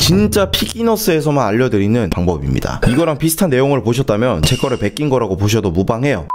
진짜 피기너스에서만 알려드리는 방법입니다. 이거랑 비슷한 내용을 보셨다면 제 거를 베낀 거라고 보셔도 무방해요.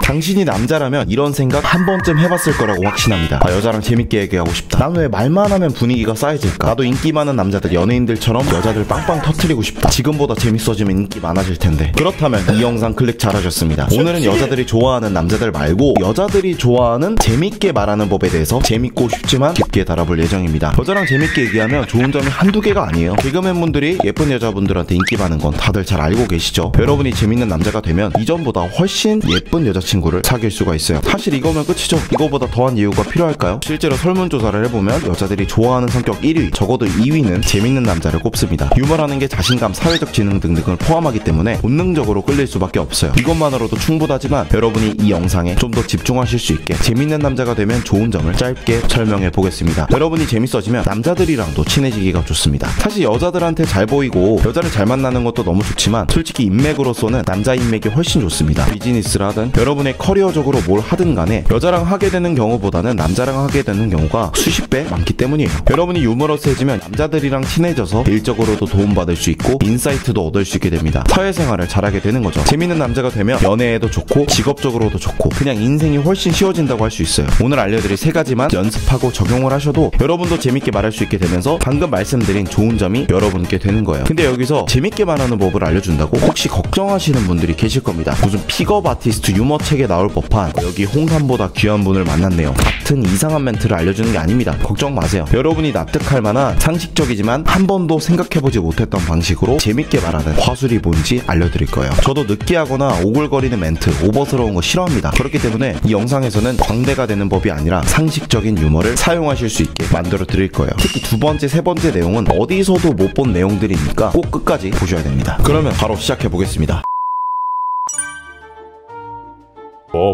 당신이 남자라면 이런 생각 한 번쯤 해봤을 거라고 확신합니다. 여자랑 재밌게 얘기하고 싶다. 난 왜 말만 하면 분위기가 쌓여질까? 나도 인기 많은 남자들, 연예인들처럼 여자들 빵빵 터트리고 싶다. 지금보다 재밌어지면 인기 많아질 텐데. 그렇다면 이 영상 클릭 잘하셨습니다. 오늘은 여자들이 좋아하는 남자들 말고 여자들이 좋아하는 재밌게 말하는 법에 대해서 재밌고 쉽지만 깊게 달아볼 예정입니다. 여자랑 재밌게 얘기하면 좋은 점이 한두 개가 아니에요. 개그맨분들이 예쁜 여자분들한테 인기 많은 건 다들 잘 알고 계시죠? 여러분이 재밌는 남자가 되면 이전보다 훨씬 예쁜 여자친구를 사귈 수가 있어요. 사실 이거면 끝이죠. 이거보다 더한 이유가 필요할까요? 실제로 설문조사를 해보면 여자들이 좋아하는 성격 1위, 적어도 2위는 재밌는 남자를 꼽습니다. 유머라는 게 자신감, 사회적 지능 등등을 포함하기 때문에 본능적으로 끌릴 수밖에 없어요. 이것만으로도 충분하지만 여러분이 이 영상에 좀 더 집중하실 수 있게 재밌는 남자가 되면 좋은 점을 짧게 설명해 보겠습니다. 여러분이 재밌어지면 남자들이랑도 친해지기가 좋습니다. 사실 여자들한테 잘 보이고 여자를 잘 만나는 것도 너무 좋지만 솔직히 인맥으로서는 남자 인맥이 훨씬 좋습니다. 비즈니스를 하든 여러분의 커리어적으로 뭘 하든 간에 여자랑 하게 되는 경우보다는 남자랑 하게 되는 경우가 수십 배 많기 때문이에요. 여러분이 유머러스해지면 남자들이랑 친해져서 일적으로도 도움받을 수 있고 인사이트도 얻을 수 있게 됩니다. 사회생활을 잘하게 되는 거죠. 재밌는 남자가 되면 연애에도 좋고 직업적으로도 좋고 그냥 인생이 훨씬 쉬워진다고 할 수 있어요. 오늘 알려드릴 세 가지만 연습하고 적용을 하셔도 여러분도 재밌게 말할 수 있게 되면서 방금 말씀드린 좋은 점이 여러분께 되는 거예요. 근데 여기서 재밌게 말하는 법을 알려준다고 혹시 걱정하시는 분들이 계실 겁니다. 무슨 픽업 아티스트 유머 책에 나올 법한 여기 홍삼보다 귀한 분을 만났네요 같은 이상한 멘트를 알려주는 게 아닙니다. 걱정 마세요. 여러분이 납득할 만한 상식적이지만 한 번도 생각해보지 못했던 방식으로 재밌게 말하는 화술이 뭔지 알려드릴 거예요. 저도 느끼하거나 오글거리는 멘트, 오버스러운 거 싫어합니다. 그렇기 때문에 이 영상에서는 광대가 되는 법이 아니라 상식적인 유머를 사용하실 수 있게 만들어 드릴 거예요. 특히 두 번째, 세 번째 내용은 어디서도 못 본 내용들이니까 꼭 끝까지 보셔야 됩니다. 그러면 바로 시작해 보겠습니다.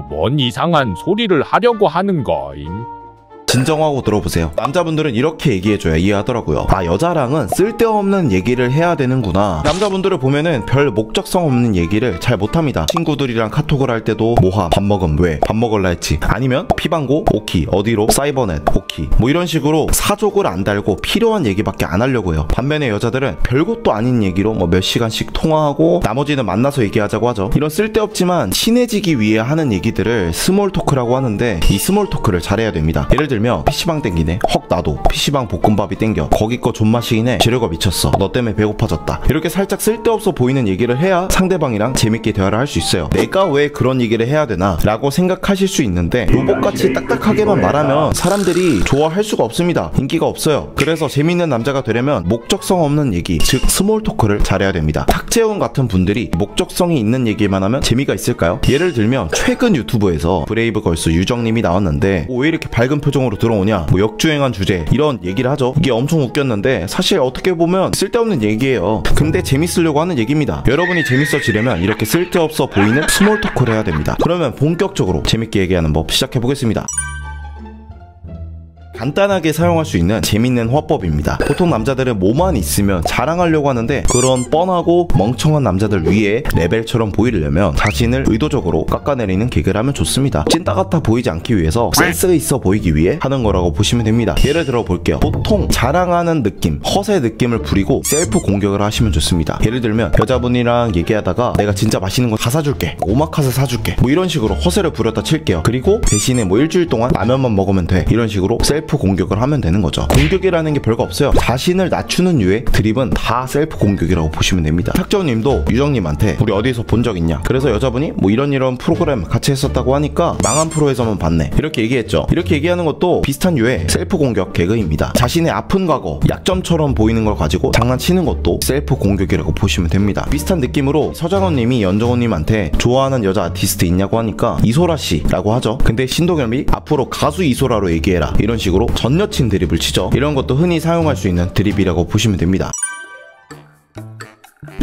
뭔 이상한 소리를 하려고 하는 거임? 진정하고 들어보세요. 남자분들은 이렇게 얘기해줘야 이해하더라고요. 여자랑은 쓸데없는 얘기를 해야 되는구나. 남자분들을 보면은 별 목적성 없는 얘기를 잘 못합니다. 친구들이랑 카톡을 할 때도 뭐하, 밥 먹음, 왜, 밥 먹을라 했지, 아니면 피방고, 오키, 어디로, 사이버넷, 오키, 뭐 이런 식으로 사족을 안 달고 필요한 얘기밖에 안 하려고 해요. 반면에 여자들은 별것도 아닌 얘기로 뭐 몇 시간씩 통화하고 나머지는 만나서 얘기하자고 하죠. 이런 쓸데없지만 친해지기 위해 하는 얘기들을 스몰 토크라고 하는데 이 스몰 토크를 잘해야 됩니다. 예를 들면 PC방 땡기네, 헉 나도 PC방 볶음밥이 땡겨, 거기 거 존맛이네, 재료가 미쳤어, 너 때문에 배고파졌다. 이렇게 살짝 쓸데없어 보이는 얘기를 해야 상대방이랑 재밌게 대화를 할 수 있어요. 내가 왜 그런 얘기를 해야 되나 라고 생각하실 수 있는데 로봇같이 딱딱하게만 말하면 사람들이 좋아할 수가 없습니다. 인기가 없어요. 그래서 재밌는 남자가 되려면 목적성 없는 얘기, 즉 스몰 토크를 잘해야 됩니다. 탁재훈 같은 분들이 목적성이 있는 얘기만 하면 재미가 있을까요? 예를 들면 최근 유튜브에서 브레이브걸스 유정님이 나왔는데 왜 이렇게 밝은 표정으로 들어오냐, 뭐 역주행한 주제 이런 얘기를 하죠. 이게 엄청 웃겼는데 사실 어떻게 보면 쓸데없는 얘기예요. 근데 재밌으려고 하는 얘기입니다. 여러분이 재밌어지려면 이렇게 쓸데없어 보이는 스몰 토크를 해야 됩니다. 그러면 본격적으로 재밌게 얘기하는 법 시작해 보겠습니다. 간단하게 사용할 수 있는 재밌는 화법입니다. 보통 남자들은 뭐만 있으면 자랑하려고 하는데 그런 뻔하고 멍청한 남자들 위에 레벨처럼 보이려면 자신을 의도적으로 깎아내리는 개그를 하면 좋습니다. 찐따 같아 보이지 않기 위해서 센스가 있어 보이기 위해 하는 거라고 보시면 됩니다. 예를 들어 볼게요. 보통 자랑하는 느낌, 허세 느낌을 부리고 셀프 공격을 하시면 좋습니다. 예를 들면 여자분이랑 얘기하다가 내가 진짜 맛있는 거 다 사줄게, 오마카세 사줄게, 뭐 이런 식으로 허세를 부렸다 칠게요. 그리고 대신에 뭐 일주일 동안 라면만 먹으면 돼, 이런 식으로 셀프 공격을 하면 되는 거죠. 공격이라는 게 별거 없어요. 자신을 낮추는 유의 드립은 다 셀프 공격이라고 보시면 됩니다. 탁재훈님도 유정님한테 우리 어디서 본 적 있냐, 그래서 여자분이 뭐 이런 프로그램 같이 했었다고 하니까 망한 프로에서만 봤네, 이렇게 얘기했죠. 이렇게 얘기하는 것도 비슷한 유의 셀프 공격 개그입니다. 자신의 아픈 과거, 약점처럼 보이는 걸 가지고 장난치는 것도 셀프 공격이라고 보시면 됩니다. 비슷한 느낌으로 서장훈님이 연정훈님한테 좋아하는 여자 아티스트 있냐고 하니까 이소라씨라고 하죠. 근데 신동엽이 앞으로 가수 이소라로 얘기해라, 이런 식으로 전 여친 드립을 치죠. 이런 것도 흔히 사용할 수 있는 드립이라고 보시면 됩니다.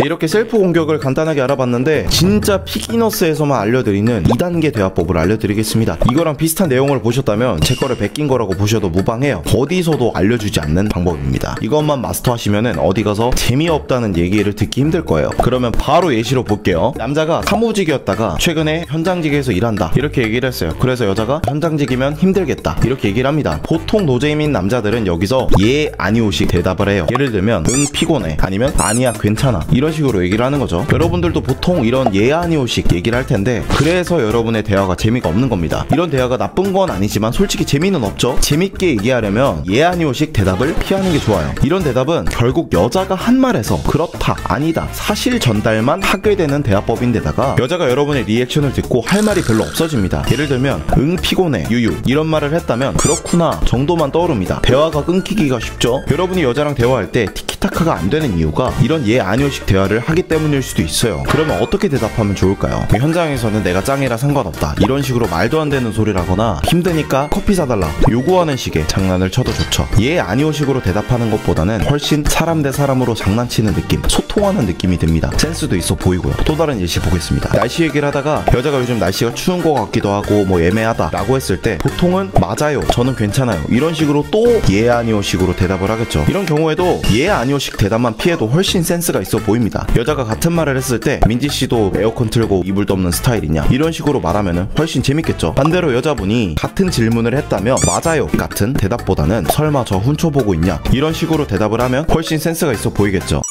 이렇게 셀프 공격을 간단하게 알아봤는데 진짜 피기너스에서만 알려드리는 2단계 대화법을 알려드리겠습니다. 이거랑 비슷한 내용을 보셨다면 제 거를 베낀 거라고 보셔도 무방해요. 어디서도 알려주지 않는 방법입니다. 이것만 마스터하시면은 어디 가서 재미없다는 얘기를 듣기 힘들 거예요. 그러면 바로 예시로 볼게요. 남자가 사무직이었다가 최근에 현장직에서 일한다 이렇게 얘기를 했어요. 그래서 여자가 현장직이면 힘들겠다 이렇게 얘기를 합니다. 보통 노잼인 남자들은 여기서 예 아니오식 대답을 해요. 예를 들면 응 피곤해 아니면 아니야 괜찮아 이런 식으로 얘기를 하는 거죠. 여러분들도 보통 이런 예 아니오식 얘기를 할 텐데 그래서 여러분의 대화가 재미가 없는 겁니다. 이런 대화가 나쁜 건 아니지만 솔직히 재미는 없죠. 재밌게 얘기하려면 예 아니오식 대답을 피하는 게 좋아요. 이런 대답은 결국 여자가 한 말에서 그렇다 아니다 사실 전달만 하게 되는 대화법인데다가 여자가 여러분의 리액션을 듣고 할 말이 별로 없어집니다. 예를 들면 응 피곤해 유유 이런 말을 했다면 그렇구나 정도만 떠오릅니다. 대화가 끊기기가 쉽죠. 여러분이 여자랑 대화할 때 티키타카가 안 되는 이유가 이런 예 아니오식 대화를 하기 때문일 수도 있어요. 그러면 어떻게 대답하면 좋을까요? 현장에서는 내가 짱이라 상관없다 이런 식으로 말도 안 되는 소리를 하거나 힘드니까 커피 사달라 요구하는 식의 장난을 쳐도 좋죠. 예 아니오식으로 대답하는 것보다는 훨씬 사람 대 사람으로 장난치는 느낌 소통하는 느낌이 듭니다. 센스도 있어 보이고요. 또 다른 예시 보겠습니다. 날씨 얘기를 하다가 여자가 요즘 날씨가 추운 것 같기도 하고 뭐 애매하다 라고 했을 때 보통은 맞아요 저는 괜찮아요 이런 식으로 또 예 아니오식으로 대답을 하겠죠. 이런 경우에도 예 아니오식 대답만 피해도 훨씬 센스가 있어 보입니다. 여자가 같은 말을 했을 때 민지씨도 에어컨 틀고 이불 덮는 스타일이냐 이런 식으로 말하면 훨씬 재밌겠죠. 반대로 여자분이 같은 질문을 했다면 맞아요 같은 대답보다는 설마 저 훔쳐보고 있냐 이런 식으로 대답을 하면 훨씬 센스가 있어 보이겠죠.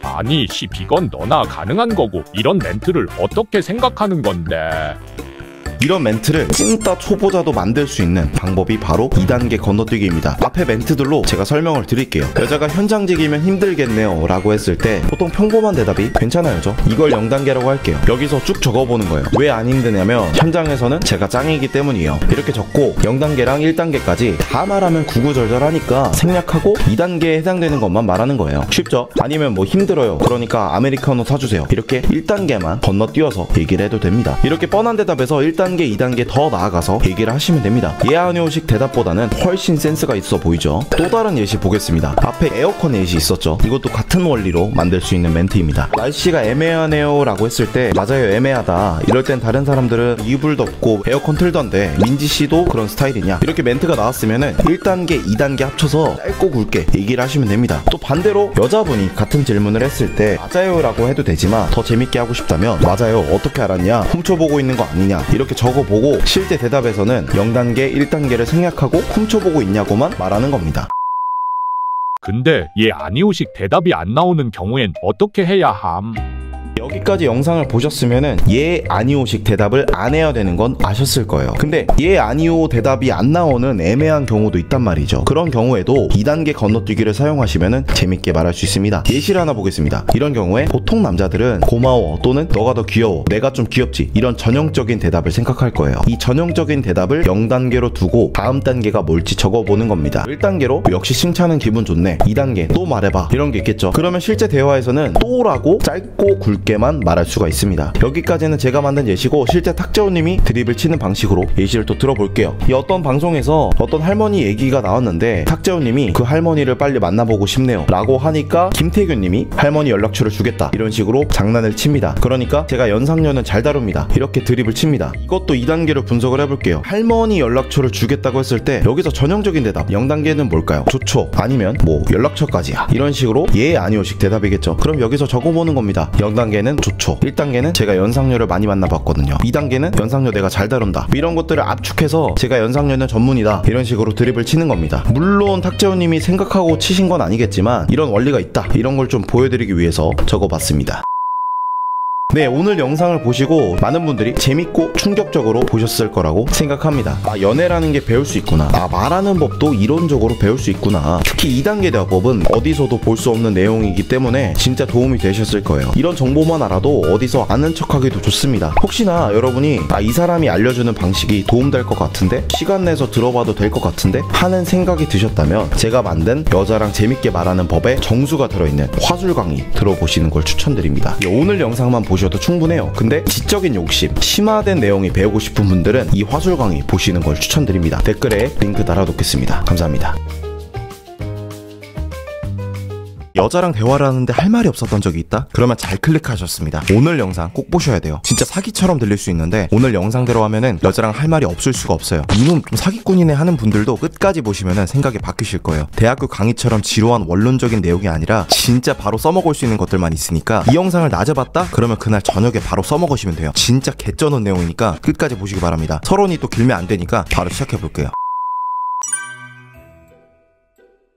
아니 이건 너나 가능한 거고 이런 멘트를 어떻게 생각하는 건데. 이런 멘트를 찐따 초보자도 만들 수 있는 방법이 바로 2단계 건너뛰기입니다. 앞에 멘트들로 제가 설명을 드릴게요. 여자가 현장직이면 힘들겠네요 라고 했을 때 보통 평범한 대답이 괜찮아요 저 이걸 0단계라고 할게요. 여기서 쭉 적어보는 거예요. 왜 안 힘드냐면 현장에서는 제가 짱이기 때문이에요 이렇게 적고 0단계랑 1단계까지 다 말하면 구구절절하니까 생략하고 2단계에 해당되는 것만 말하는 거예요. 쉽죠? 아니면 뭐 힘들어요 그러니까 아메리카노 사주세요 이렇게 1단계만 건너뛰어서 얘기를 해도 됩니다. 이렇게 뻔한 대답에서 1단계 2단계 더 나아가서 얘기를 하시면 됩니다. 예 아니오식 대답보다는 훨씬 센스가 있어 보이죠. 또 다른 예시 보겠습니다. 앞에 에어컨 예시 있었죠. 이것도 같은 원리로 만들 수 있는 멘트입니다. 날씨가 애매하네요 라고 했을 때 맞아요 애매하다 이럴 땐 다른 사람들은 이불 덮고 에어컨 틀던데 민지씨도 그런 스타일이냐 이렇게 멘트가 나왔으면은 1단계 2단계 합쳐서 짧고 굵게 얘기를 하시면 됩니다. 또 반대로 여자분이 같은 질문을 했을 때 맞아요 라고 해도 되지만 더 재밌게 하고 싶다면 맞아요 어떻게 알았냐 훔쳐보고 있는 거 아니냐 이렇게 적어보고 실제 대답에서는 0단계 1단계를 생략하고 훔쳐보고 있냐고만 말하는 겁니다. 근데 예 아니오식 대답이 안 나오는 경우엔 어떻게 해야 함? 여기까지 영상을 보셨으면은 예 아니오식 대답을 안 해야 되는 건 아셨을 거예요. 근데 예 아니오 대답이 안 나오는 애매한 경우도 있단 말이죠. 그런 경우에도 2단계 건너뛰기를 사용하시면은 재밌게 말할 수 있습니다. 예시를 하나 보겠습니다. 이런 경우에 보통 남자들은 고마워 또는 너가 더 귀여워 내가 좀 귀엽지 이런 전형적인 대답을 생각할 거예요. 이 전형적인 대답을 0단계로 두고 다음 단계가 뭘지 적어보는 겁니다. 1단계로 역시 칭찬은 기분 좋네 2단계 또 말해봐 이런 게 있겠죠. 그러면 실제 대화에서는 또라고 짧고 굵게만 말할 수가 있습니다. 여기까지는 제가 만든 예시고 실제 탁재훈님이 드립을 치는 방식으로 예시를 또 들어볼게요. 이 어떤 방송에서 어떤 할머니 얘기가 나왔는데 탁재훈님이 그 할머니를 빨리 만나보고 싶네요 라고 하니까 김태균님이 할머니 연락처를 주겠다 이런 식으로 장난을 칩니다. 그러니까 제가 연상녀는 잘 다룹니다 이렇게 드립을 칩니다. 이것도 2단계로 분석을 해볼게요. 할머니 연락처를 주겠다고 했을 때 여기서 전형적인 대답 0단계는 뭘까요? 좋죠 아니면 뭐 연락처까지야 이런 식으로 예 아니오식 대답이겠죠. 그럼 여기서 적어보는 겁니다. 0단계는 좋죠 1단계는 제가 연상녀를 많이 만나봤거든요 2단계는 연상녀 내가 잘 다룬다 이런 것들을 압축해서 제가 연상녀는 전문이다 이런 식으로 드립을 치는 겁니다. 물론 탁재훈님이 생각하고 치신 건 아니겠지만 이런 원리가 있다 이런 걸 좀 보여드리기 위해서 적어봤습니다. 네, 오늘 영상을 보시고 많은 분들이 재밌고 충격적으로 보셨을 거라고 생각합니다. 아, 연애라는 게 배울 수 있구나. 아, 말하는 법도 이론적으로 배울 수 있구나. 특히 2단계 대화법은 어디서도 볼 수 없는 내용이기 때문에 진짜 도움이 되셨을 거예요. 이런 정보만 알아도 어디서 아는 척하기도 좋습니다. 혹시나 여러분이 이 사람이 알려주는 방식이 도움될 것 같은데 시간 내서 들어봐도 될 것 같은데 하는 생각이 드셨다면 제가 만든 여자랑 재밌게 말하는 법에 정수가 들어있는 화술 강의 들어보시는 걸 추천드립니다. 오늘 영상만 보셔도 충분해요. 근데 지적인 욕심, 심화된 내용이 배우고 싶은 분들은 이 화술 강의 보시는 걸 추천드립니다. 댓글에 링크 달아놓겠습니다. 감사합니다. 여자랑 대화를 하는데 할 말이 없었던 적이 있다? 그러면 잘 클릭하셨습니다. 오늘 영상 꼭 보셔야 돼요. 진짜 사기처럼 들릴 수 있는데 오늘 영상대로 하면은 여자랑 할 말이 없을 수가 없어요. 이놈 좀 사기꾼이네 하는 분들도 끝까지 보시면은 생각이 바뀌실 거예요. 대학교 강의처럼 지루한 원론적인 내용이 아니라 진짜 바로 써먹을 수 있는 것들만 있으니까 이 영상을 낮에 봤다? 그러면 그날 저녁에 바로 써먹으시면 돼요. 진짜 개쩌는 내용이니까 끝까지 보시기 바랍니다. 서론이 또 길면 안 되니까 바로 시작해볼게요.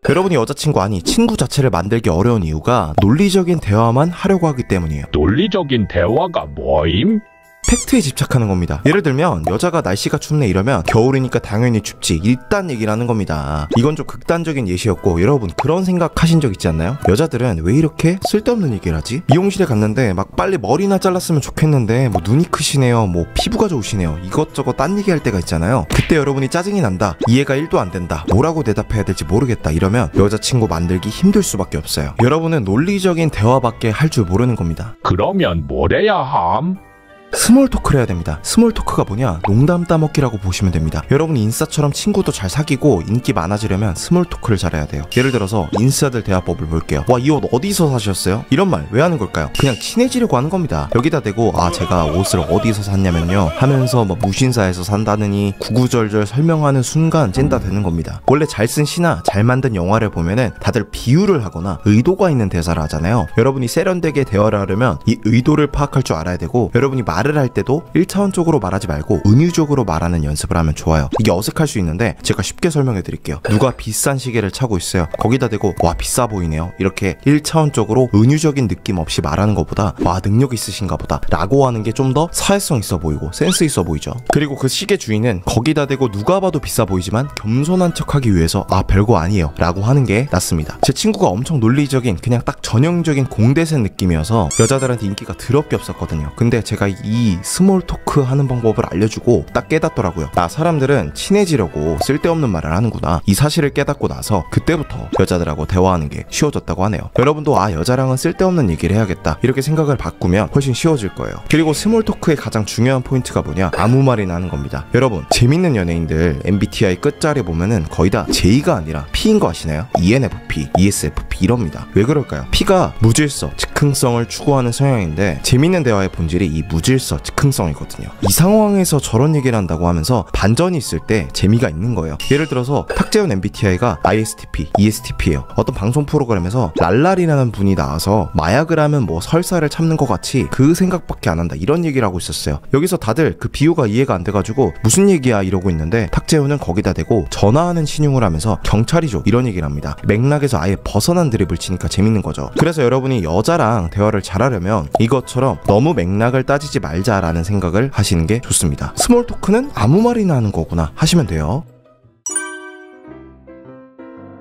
여러분이 여자친구 아니 친구 자체를 만들기 어려운 이유가 논리적인 대화만 하려고 하기 때문이에요. 논리적인 대화가 뭐임? 팩트에 집착하는 겁니다. 예를 들면 여자가 날씨가 춥네 이러면 겨울이니까 당연히 춥지 일단 얘기를 하는 겁니다. 이건 좀 극단적인 예시였고 여러분 그런 생각 하신 적 있지 않나요? 여자들은 왜 이렇게 쓸데없는 얘기를 하지? 미용실에 갔는데 막 빨리 머리나 잘랐으면 좋겠는데 뭐 눈이 크시네요, 뭐 피부가 좋으시네요, 이것저것 딴 얘기할 때가 있잖아요. 그때 여러분이 짜증이 난다, 이해가 1도 안 된다, 뭐라고 대답해야 될지 모르겠다 이러면 여자친구 만들기 힘들 수밖에 없어요. 여러분은 논리적인 대화밖에 할 줄 모르는 겁니다. 그러면 뭘 해야 함? 스몰 토크를 해야 됩니다. 스몰 토크가 뭐냐? 농담 따먹기라고 보시면 됩니다. 여러분이 인싸처럼 친구도 잘 사귀고 인기 많아지려면 스몰 토크를 잘해야 돼요. 예를 들어서 인싸들 대화법을 볼게요. 와, 이 옷 어디서 사셨어요? 이런 말 왜 하는 걸까요? 그냥 친해지려고 하는 겁니다. 여기다 대고 아 제가 옷을 어디서 샀냐면요 하면서 뭐 무신사에서 산다느니 구구절절 설명하는 순간 찐다 되는 겁니다. 원래 잘 쓴 시나 잘 만든 영화를 보면은 다들 비유를 하거나 의도가 있는 대사를 하잖아요. 여러분이 세련되게 대화를 하려면 이 의도를 파악할 줄 알아야 되고 여러분이 말을 할 때도 1차원적으로 말하지 말고 은유적으로 말하는 연습을 하면 좋아요. 이게 어색할 수 있는데 제가 쉽게 설명해 드릴게요. 누가 비싼 시계를 차고 있어요. 거기다 대고 와 비싸 보이네요 이렇게 1차원적으로 은유적인 느낌 없이 말하는 것보다 와 능력 있으신가 보다 라고 하는 게 좀 더 사회성 있어 보이고 센스 있어 보이죠. 그리고 그 시계 주인은 거기다 대고 누가 봐도 비싸 보이지만 겸손한 척하기 위해서 아 별거 아니에요 라고 하는 게 낫습니다. 제 친구가 엄청 논리적인 그냥 딱 전형적인 공대생 느낌이어서 여자들한테 인기가 더럽게 없었거든요. 근데 제가 이 스몰 토크 하는 방법을 알려주고 딱 깨닫더라고요. 아 사람들은 친해지려고 쓸데없는 말을 하는구나. 이 사실을 깨닫고 나서 그때부터 여자들하고 대화하는 게 쉬워졌다고 하네요. 여러분도 아 여자랑은 쓸데없는 얘기를 해야겠다 이렇게 생각을 바꾸면 훨씬 쉬워질 거예요. 그리고 스몰 토크의 가장 중요한 포인트가 뭐냐? 아무 말이나 하는 겁니다. 여러분 재밌는 연예인들 MBTI 끝자리 보면은 거의 다 J가 아니라 P인 거 아시나요? ENFP, ESFP 이럽니다. 왜 그럴까요? P가 무질서, 즉흥성을 추구하는 성향인데 재밌는 대화의 본질이 이 무질서, 즉흥성이거든요. 이 상황에서 저런 얘기를 한다고 하면서 반전이 있을 때 재미가 있는 거예요. 예를 들어서 탁재훈 MBTI가 ISTP, ESTP예요. 어떤 방송 프로그램에서 랄랄이라는 분이 나와서 마약을 하면 뭐 설사를 참는 것 같이 그 생각밖에 안 한다 이런 얘기를 하고 있었어요. 여기서 다들 그 비유가 이해가 안 돼가지고 무슨 얘기야 이러고 있는데 탁재훈은 거기다 대고 전화하는 신용을 하면서 경찰이죠 이런 얘기를 합니다. 맥락에서 아예 벗어난 드립을 치니까 재밌는 거죠. 그래서 여러분이 여자랑 대화를 잘하려면 이것처럼 너무 맥락을 따지지 말자라는 생각을 하시는 게 좋습니다. 스몰 토크는 아무 말이나 하는 거구나 하시면 돼요.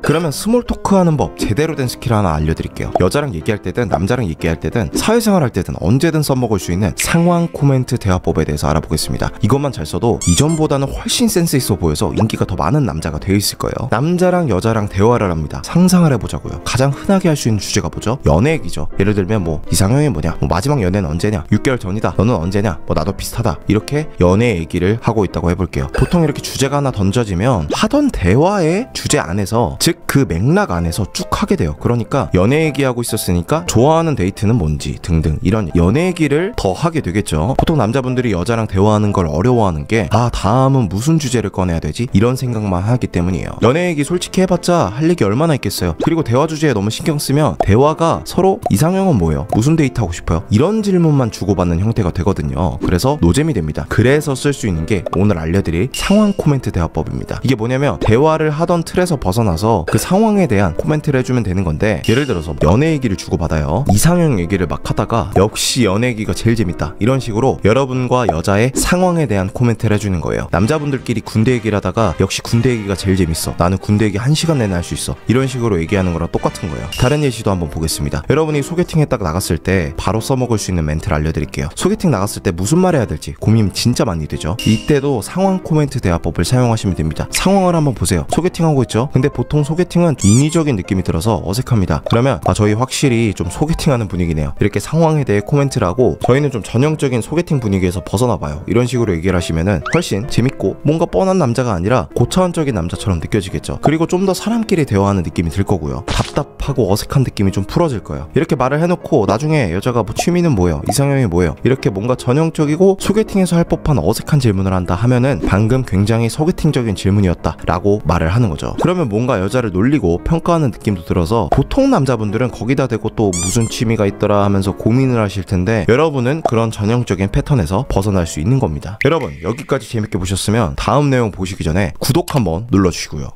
그러면 스몰 토크 하는 법 제대로 된 스킬 하나 알려드릴게요. 여자랑 얘기할 때든 남자랑 얘기할 때든 사회생활 할 때든 언제든 써먹을 수 있는 상황 코멘트 대화법에 대해서 알아보겠습니다. 이것만 잘 써도 이전보다는 훨씬 센스 있어 보여서 인기가 더 많은 남자가 되어 있을 거예요. 남자랑 여자랑 대화를 합니다. 상상을 해보자고요. 가장 흔하게 할 수 있는 주제가 뭐죠? 연애 얘기죠. 예를 들면 뭐 이상형이 뭐냐, 뭐 마지막 연애는 언제냐, 6개월 전이다, 너는 언제냐, 뭐 나도 비슷하다 이렇게 연애 얘기를 하고 있다고 해볼게요. 보통 이렇게 주제가 하나 던져지면 하던 대화의 주제 안에서 즉 그 맥락 안에서 쭉 하게 돼요. 그러니까 연애 얘기하고 있었으니까 좋아하는 데이트는 뭔지 등등 이런 연애 얘기를 더 하게 되겠죠. 보통 남자분들이 여자랑 대화하는 걸 어려워하는 게 아 다음은 무슨 주제를 꺼내야 되지? 이런 생각만 하기 때문이에요. 연애 얘기 솔직히 해봤자 할 얘기 얼마나 있겠어요. 그리고 대화 주제에 너무 신경 쓰면 대화가 서로 이상형은 뭐예요? 무슨 데이트 하고 싶어요? 이런 질문만 주고받는 형태가 되거든요. 그래서 노잼이 됩니다. 그래서 쓸 수 있는 게 오늘 알려드릴 상황 코멘트 대화법입니다. 이게 뭐냐면 대화를 하던 틀에서 벗어나서 그 상황에 대한 코멘트를 해주면 되는 건데 예를 들어서 연애 얘기를 주고받아요. 이상형 얘기를 막 하다가 역시 연애 얘기가 제일 재밌다 이런 식으로 여러분과 여자의 상황에 대한 코멘트를 해주는 거예요. 남자분들끼리 군대 얘기를 하다가 역시 군대 얘기가 제일 재밌어, 나는 군대 얘기 1시간 내내 할 수 있어 이런 식으로 얘기하는 거랑 똑같은 거예요. 다른 예시도 한번 보겠습니다. 여러분이 소개팅에 딱 나갔을 때 바로 써먹을 수 있는 멘트를 알려드릴게요. 소개팅 나갔을 때 무슨 말 해야 될지 고민 진짜 많이 되죠. 이때도 상황 코멘트 대화법을 사용하시면 됩니다. 상황을 한번 보세요. 소개팅하고 있죠. 근데 보통 소개팅은 인위적인 느낌이 들어서 어색합니다. 그러면 저희 확실히 좀 소개팅하는 분위기네요. 이렇게 상황에 대해 코멘트를 하고 저희는 좀 전형적인 소개팅 분위기에서 벗어나봐요. 이런 식으로 얘기를 하시면은 훨씬 재밌고 뭔가 뻔한 남자가 아니라 고차원적인 남자처럼 느껴지겠죠. 그리고 좀 더 사람끼리 대화하는 느낌이 들 거고요. 답답하고 어색한 느낌이 좀 풀어질 거예요. 이렇게 말을 해놓고 나중에 여자가 뭐 취미는 뭐예요? 이상형이 뭐예요? 이렇게 뭔가 전형적이고 소개팅에서 할 법한 어색한 질문을 한다 하면은 방금 굉장히 소개팅적인 질문이었다 라고 말을 하는 거죠. 그러면 뭔가 여자를 놀리고 평가하는 느낌도 들어서 보통 남자분들은 거기다 대고 또 무슨 취미가 있더라 하면서 고민을 하실 텐데 여러분은 그런 전형적인 패턴에서 벗어날 수 있는 겁니다. 여러분 여기까지 재밌게 보셨으면 다음 내용 보시기 전에 구독 한번 눌러주시고요.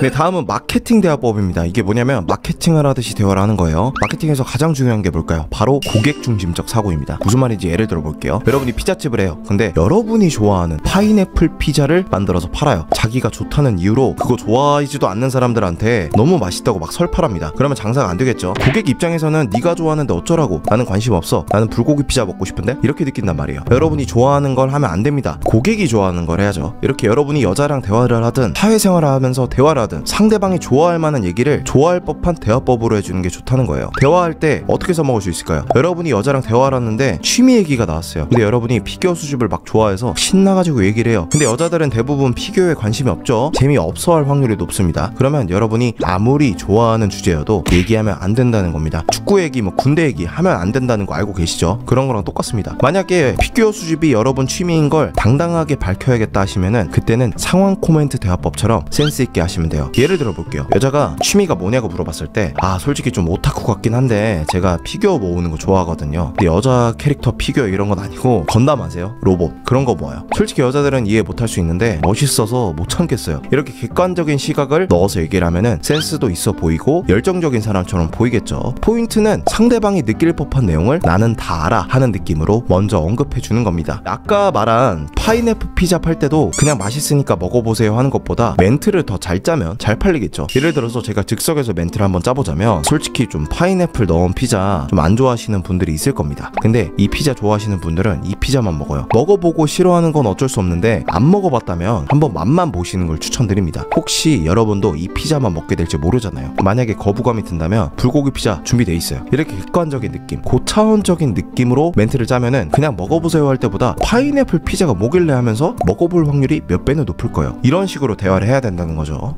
네, 다음은 마케팅 대화법입니다. 이게 뭐냐면 마케팅을 하듯이 대화를 하는 거예요. 마케팅에서 가장 중요한 게 뭘까요? 바로 고객 중심적 사고입니다. 무슨 말인지 예를 들어 볼게요. 여러분이 피자집을 해요. 근데 여러분이 좋아하는 파인애플 피자를 만들어서 팔아요. 자기가 좋다는 이유로 그거 좋아하지도 않는 사람들한테 너무 맛있다고 막 설파랍니다. 그러면 장사가 안 되겠죠. 고객 입장에서는 네가 좋아하는데 어쩌라고, 나는 관심 없어, 나는 불고기 피자 먹고 싶은데, 이렇게 느낀단 말이에요. 여러분이 좋아하는 걸 하면 안 됩니다. 고객이 좋아하는 걸 해야죠. 이렇게 여러분이 여자랑 대화를 하든 사회생활을 하면서 대화를 하든 상대방이 좋아할 만한 얘기를 좋아할 법한 대화법으로 해주는 게 좋다는 거예요. 대화할 때 어떻게 써먹을 수 있을까요? 여러분이 여자랑 대화를 하는데 취미 얘기가 나왔어요. 근데 여러분이 피규어 수집을 막 좋아해서 신나가지고 얘기를 해요. 근데 여자들은 대부분 피규어에 관심이 없죠. 재미없어 할 확률이 높습니다. 그러면 여러분이 아무리 좋아하는 주제여도 얘기하면 안 된다는 겁니다. 축구 얘기, 뭐 군대 얘기 하면 안 된다는 거 알고 계시죠? 그런 거랑 똑같습니다. 만약에 피규어 수집이 여러분 취미인 걸 당당하게 밝혀야겠다 하시면은 그때는 상황 코멘트 대화법처럼 센스 있게 하시면 돼요. 예를 들어 볼게요. 여자가 취미가 뭐냐고 물어봤을 때 솔직히 좀 오타쿠 같긴 한데 제가 피규어 모으는 거 좋아하거든요. 근데 여자 캐릭터 피규어 이런 건 아니고 건담 아세요? 로봇 그런 거 모아요. 솔직히 여자들은 이해 못할 수 있는데 멋있어서 못 참겠어요. 이렇게 객관적인 시각을 넣어서 얘기를 하면은 센스도 있어 보이고 열정적인 사람처럼 보이겠죠. 포인트는 상대방이 느낄 법한 내용을 나는 다 알아 하는 느낌으로 먼저 언급해 주는 겁니다. 아까 말한 파인애플 피자 팔 때도 그냥 맛있으니까 먹어보세요 하는 것보다 멘트를 더 잘 짜면 잘 팔리겠죠. 예를 들어서 제가 즉석에서 멘트를 한번 짜보자면 솔직히 좀 파인애플 넣은 피자 좀 안 좋아하시는 분들이 있을 겁니다. 근데 이 피자 좋아하시는 분들은 이 피자만 먹어요. 먹어보고 싫어하는 건 어쩔 수 없는데 안 먹어봤다면 한번 맛만 보시는 걸 추천드립니다. 혹시 여러분도 이 피자만 먹게 될지 모르잖아요. 만약에 거부감이 든다면 불고기 피자 준비돼 있어요. 이렇게 객관적인 느낌, 고차원적인 느낌으로 멘트를 짜면은 그냥 먹어보세요 할 때보다 파인애플 피자가 뭐길래 하면서 먹어볼 확률이 몇 배는 높을 거예요. 이런 식으로 대화를 해야 된다는 거죠.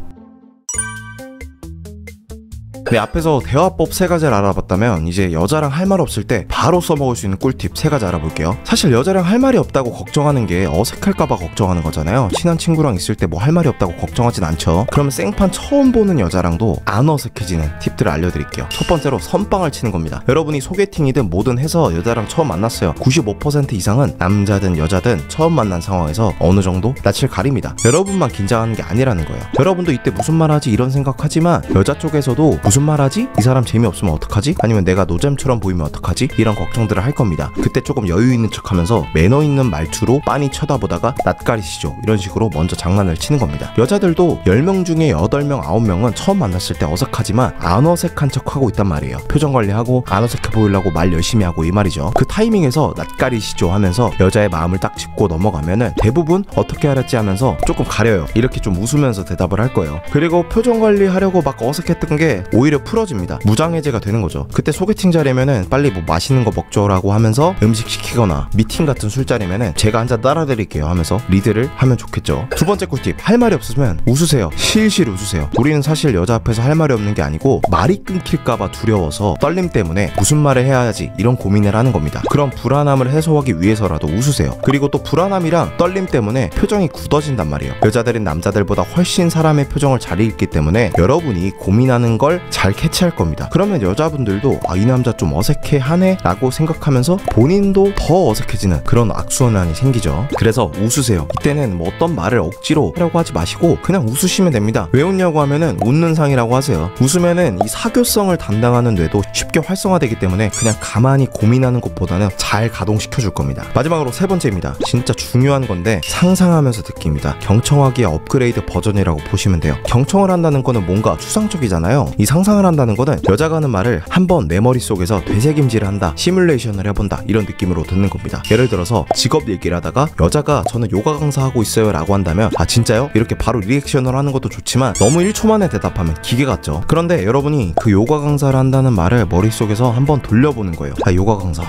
네, 앞에서 대화법 3가지를 알아봤다면 이제 여자랑 할 말 없을 때 바로 써먹을 수 있는 꿀팁 3가지 알아볼게요. 사실 여자랑 할 말이 없다고 걱정하는 게 어색할까봐 걱정하는 거잖아요. 친한 친구랑 있을 때 뭐 할 말이 없다고 걱정하진 않죠. 그러면 생판 처음 보는 여자랑도 안 어색해지는 팁들을 알려드릴게요. 첫 번째로 선빵을 치는 겁니다. 여러분이 소개팅이든 뭐든 해서 여자랑 처음 만났어요. 95% 이상은 남자든 여자든 처음 만난 상황에서 어느 정도 낯을 가립니다. 여러분만 긴장하는 게 아니라는 거예요. 여러분도 이때 무슨 말 하지 이런 생각하지만 여자 쪽에서도 무슨 말 하지? 이 사람 재미없으면 어떡하지? 아니면 내가 노잼처럼 보이면 어떡하지? 이런 걱정들을 할 겁니다. 그때 조금 여유 있는 척 하면서 매너 있는 말투로 빤히 쳐다보다가 낯가리시죠? 이런 식으로 먼저 장난을 치는 겁니다. 여자들도 10명 중에 8명, 9명은 처음 만났을 때 어색하지만 안 어색한 척 하고 있단 말이에요. 표정 관리하고 안 어색해 보이려고 말 열심히 하고 이 말이죠. 그 타이밍에서 낯가리시죠 하면서 여자의 마음을 딱 짚고 넘어가면은 대부분 어떻게 알았지 하면서 조금 가려요. 이렇게 좀 웃으면서 대답을 할 거예요. 그리고 표정 관리하려고 막 어색했던 게 오히려 풀어집니다. 무장해제가 되는 거죠. 그때 소개팅 자리면은 빨리 뭐 맛있는 거 먹죠라고 하면서 음식 시키거나 미팅 같은 술자리면은 제가 한 잔 따라 드릴게요 하면서 리드를 하면 좋겠죠. 두 번째 꿀팁, 할 말이 없으면 웃으세요. 실실 웃으세요. 우리는 사실 여자 앞에서 할 말이 없는 게 아니고 말이 끊길까봐 두려워서 떨림 때문에 무슨 말을 해야 하지 이런 고민을 하는 겁니다. 그런 불안함을 해소하기 위해서라도 웃으세요. 그리고 또 불안함이랑 떨림 때문에 표정이 굳어진단 말이에요. 여자들은 남자들보다 훨씬 사람의 표정을 잘 읽기 때문에 여러분이 고민하는 걸 잘 캐치할 겁니다. 그러면 여자분들도 이 남자 좀 어색해 하네 라고 생각하면서 본인도 더 어색해지는 그런 악순환이 생기죠. 그래서 웃으세요. 이때는 뭐 어떤 말을 억지로 하려고 하지 마시고 그냥 웃으시면 됩니다. 왜 웃냐고 하면은 웃는 상이라고 하세요. 웃으면은 이 사교성을 담당하는 뇌도 쉽게 활성화되기 때문에 그냥 가만히 고민하는 것보다는 잘 가동시켜 줄 겁니다. 마지막으로 3번째입니다. 진짜 중요한 건데 상상하면서 듣기입니다. 경청하기의 업그레이드 버전이라고 보시면 돼요. 경청을 한다는 거는 뭔가 추상적이잖아요. 이 상상 상상을 한다는 거는 여자가 하는 말을 한번 내 머릿속에서 되새김질을 한다, 시뮬레이션을 해본다, 이런 느낌으로 듣는 겁니다. 예를 들어서 직업 얘기를 하다가 여자가 저는 요가 강사 하고 있어요 라고 한다면 아 진짜요? 이렇게 바로 리액션을 하는 것도 좋지만 너무 1초 만에 대답하면 기계 같죠. 그런데 여러분이 그 요가 강사를 한다는 말을 머릿속에서 한번 돌려보는 거예요. 아 요가 강사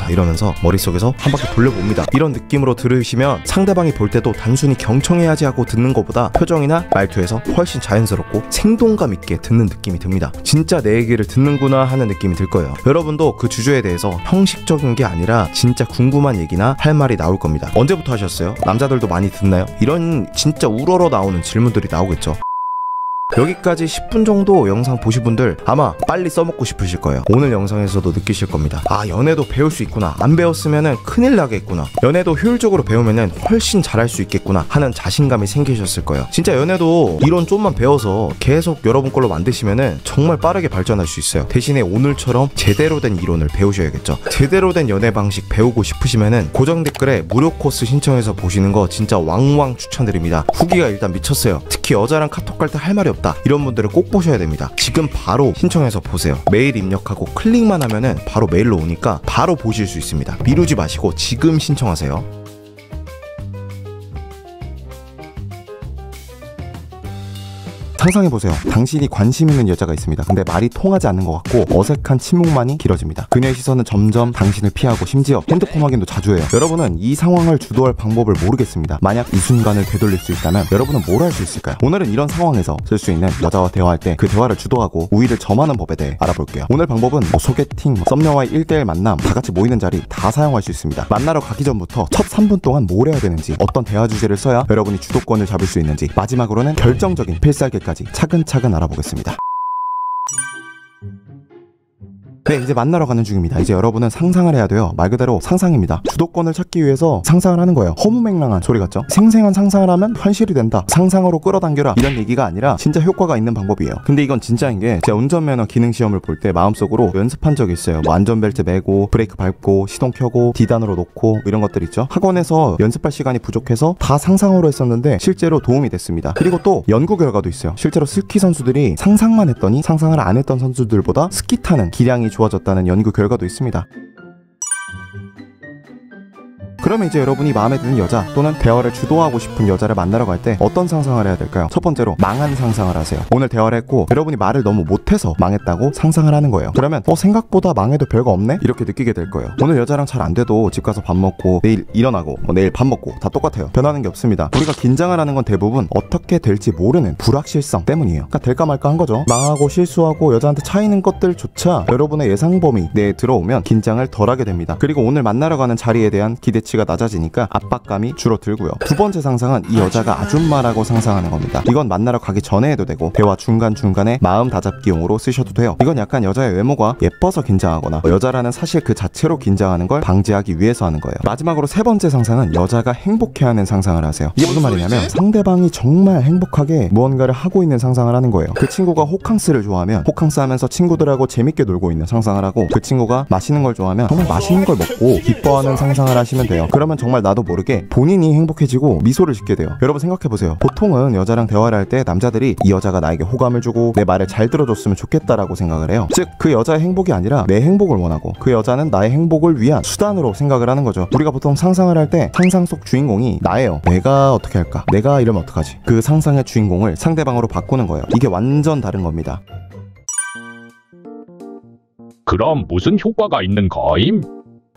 이러면서 머릿속에서 한 바퀴 돌려봅니다. 이런 느낌으로 들으시면 상대방이 볼 때도 단순히 경청해야지 하고 듣는 것보다 표정이나 말투에서 훨씬 자연스럽고 생동감 있게 듣는 느낌이 듭니다. 진짜 내 얘기를 듣는구나 하는 느낌이 들 거예요. 여러분도 그 주제에 대해서 형식적인 게 아니라 진짜 궁금한 얘기나 할 말이 나올 겁니다. 언제부터 하셨어요? 남자들도 많이 듣나요? 이런 진짜 우러러 나오는 질문들이 나오겠죠. 여기까지 10분 정도 영상 보신 분들 아마 빨리 써먹고 싶으실 거예요. 오늘 영상에서도 느끼실 겁니다. 아 연애도 배울 수 있구나, 안 배웠으면 큰일 나겠구나, 연애도 효율적으로 배우면 훨씬 잘할 수 있겠구나 하는 자신감이 생기셨을 거예요. 진짜 연애도 이론 좀만 배워서 계속 여러분 걸로 만드시면 정말 빠르게 발전할 수 있어요. 대신에 오늘처럼 제대로 된 이론을 배우셔야겠죠. 제대로 된 연애 방식 배우고 싶으시면 고정 댓글에 무료 코스 신청해서 보시는 거 진짜 왕왕 추천드립니다. 후기가 일단 미쳤어요. 특히 여자랑 카톡 갈 때 할 말이 없다 이런 분들은 꼭 보셔야 됩니다. 지금 바로 신청해서 보세요. 메일 입력하고 클릭만 하면은 바로 메일로 오니까 바로 보실 수 있습니다. 미루지 마시고 지금 신청하세요. 상상해보세요. 당신이 관심 있는 여자가 있습니다. 근데 말이 통하지 않는 것 같고 어색한 침묵만이 길어집니다. 그녀의 시선은 점점 당신을 피하고 심지어 핸드폰 확인도 자주 해요. 여러분은 이 상황을 주도할 방법을 모르겠습니다. 만약 이 순간을 되돌릴 수 있다면 여러분은 뭘 할 수 있을까요? 오늘은 이런 상황에서 쓸 수 있는 여자와 대화할 때 그 대화를 주도하고 우위를 점하는 법에 대해 알아볼게요. 오늘 방법은 소개팅, 썸녀와의 1대1 만남, 다같이 모이는 자리 다 사용할 수 있습니다. 만나러 가기 전부터 첫 3분 동안 뭘 해야 되는지, 어떤 대화 주제를 써야 여러분이 주도권을 잡을 수 있는지, 마지막으로는 결정적인 필살기까지 차근차근 알아보겠습니다. 네, 이제 만나러 가는 중입니다. 이제 여러분은 상상을 해야 돼요. 말 그대로 상상입니다. 주도권을 찾기 위해서 상상을 하는 거예요. 허무맹랑한 소리 같죠? 생생한 상상을 하면 현실이 된다, 상상으로 끌어당겨라, 이런 얘기가 아니라 진짜 효과가 있는 방법이에요. 근데 이건 진짜인 게 제가 운전면허 기능시험을 볼 때 마음속으로 연습한 적이 있어요. 뭐 안전벨트 매고 브레이크 밟고 시동 켜고 D단으로 놓고 이런 것들 있죠. 학원에서 연습할 시간이 부족해서 다 상상으로 했었는데 실제로 도움이 됐습니다. 그리고 또 연구 결과도 있어요. 실제로 스키 선수들이 상상만 했더니 상상을 안 했던 선수들보다 스키 타는 기량이 좋아졌다는 연구 결과도 있습니다. 그러면 이제 여러분이 마음에 드는 여자 또는 대화를 주도하고 싶은 여자를 만나러 갈 때 어떤 상상을 해야 될까요? 첫 번째로 망한 상상을 하세요. 오늘 대화를 했고 여러분이 말을 너무 못해서 망했다고 상상을 하는 거예요. 그러면 생각보다 망해도 별거 없네? 이렇게 느끼게 될 거예요. 오늘 여자랑 잘 안 돼도 집 가서 밥 먹고 내일 일어나고 내일 밥 먹고 다 똑같아요. 변하는 게 없습니다. 우리가 긴장을 하는 건 대부분 어떻게 될지 모르는 불확실성 때문이에요. 그러니까 될까 말까 한 거죠. 망하고 실수하고 여자한테 차이는 것들조차 여러분의 예상 범위 내에 들어오면 긴장을 덜하게 됩니다. 그리고 오늘 만나러 가는 자리에 대한 기대치가 낮아지니까 압박감이 줄어들고요. 두 번째 상상은 이 여자가 아줌마라고 상상하는 겁니다. 이건 만나러 가기 전에 해도 되고 대화 중간중간에 마음 다잡기용으로 쓰셔도 돼요. 이건 약간 여자의 외모가 예뻐서 긴장하거나 여자라는 사실 그 자체로 긴장하는 걸 방지하기 위해서 하는 거예요. 마지막으로 세 번째 상상은 여자가 행복해하는 상상을 하세요. 이게 무슨 말이냐면 상대방이 정말 행복하게 무언가를 하고 있는 상상을 하는 거예요. 그 친구가 호캉스를 좋아하면 호캉스 하면서 친구들하고 재밌게 놀고 있는 상상을 하고, 그 친구가 맛있는 걸 좋아하면 정말 맛있는 걸 먹고 기뻐하는 상상을 하시면 돼요. 그러면 정말 나도 모르게 본인이 행복해지고 미소를 짓게 돼요. 여러분 생각해보세요. 보통은 여자랑 대화를 할 때 남자들이 이 여자가 나에게 호감을 주고 내 말을 잘 들어줬으면 좋겠다라고 생각을 해요. 즉 그 여자의 행복이 아니라 내 행복을 원하고 그 여자는 나의 행복을 위한 수단으로 생각을 하는 거죠. 우리가 보통 상상을 할 때 상상 속 주인공이 나예요. 내가 어떻게 할까? 내가 이러면 어떡하지? 그 상상의 주인공을 상대방으로 바꾸는 거예요. 이게 완전 다른 겁니다. 그럼 무슨 효과가 있는 거임?